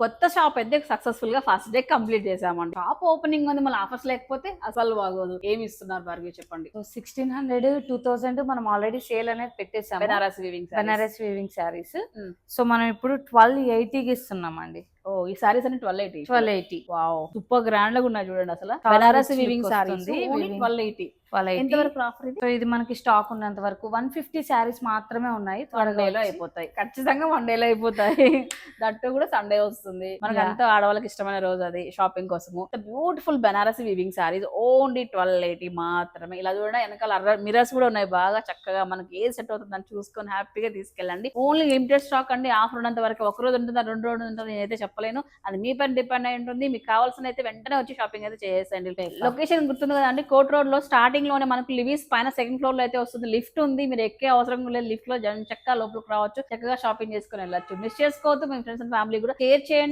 కొత్త షాప్ అయితే సక్సెస్ఫుల్ గా ఫస్ట్ డే కంప్లీట్ చేసామండి. షాప్ ఓపెనింగ్ ఉంది, మళ్ళీ ఆఫర్స్ లేకపోతే అసలు బాగోదు. ఏమి ఇస్తున్నారు భార్గవి చెప్పండి. 1600 2000 మనం ఆల్రెడీ సేల్ అనేది పెట్టేసాము. బెనారస్ వీవింగ్ శారీస్. సో మనం ఇప్పుడు 1280కి ఇస్తున్నామండి. ఓ ఈ సారీస్ అన్ని 1280. వావ్ సూపర్ గ్రాండ్ గా ఉన్నాయి చూడండి. అసలు చాలా Banaras rich weaving look saris వస్తుంది. 1280. 1280. ఎంతవరకు ఆఫర్ ఇది? సో ఇది మనకి స్టాక్ ఉన్నంత వరకు 150 శారీస్ మాత్రమే ఉన్నాయి. వన్ డేలో అయిపోతాయి, ఖచ్చితంగా వన్ డేలో అయిపోతాయి. దట్టు కూడా సండే వస్తుంది, మనకు అంతా ఆడవాళ్ళకి ఇష్టమైన రోజు అది షాపింగ్ కోసము. Beautiful Banaras weaving saris only 1280 మాత్రమే. ఇలా చూడండి, వెనకాల మిరర్స్ కూడా ఉన్నాయి, బాగా చక్కగా మనకి ఏది సెట్ అవుతుంది అని చూసుకొని హ్యాపీగా తీసుకెళ్ళండి. ఓన్లీ లిమిటెడ్ స్టాక్ అండి. ఆఫర్ ఉన్నంత వరకు ఒక రోజు ఉంటుంది, 2 రోజులు ఉంటుంది, నేనైతే చెప్పలేను. అది మీ పైన డిపెండ్ అయి ఉంటుంది. మీకు కావాల్సిన అయితే వెంటనే వచ్చి షాపింగ్ అయితే చేసేయండి. లొకేషన్ గుర్తుంది కదండి, కోట్ రోడ్ లో స్టార్టింగ్ లోనే మనకు లివీస్ పైన సెకండ్ ఫ్లోర్ లో అయితే వస్తుంది. లిఫ్ట్ ఉంది, మీరు ఎక్కే అవసరం లేదు. లిఫ్ట్ లో చక్కగా లోపలికి రావచ్చు, చక్కగా షాపింగ్ చేసుకుని వెళ్ళచ్చు. మిస్ చేసుకోవద్దు. మీ ఫ్రెండ్స్ అండ్ ఫ్యామిలీ కూడా షేర్ చేయండి.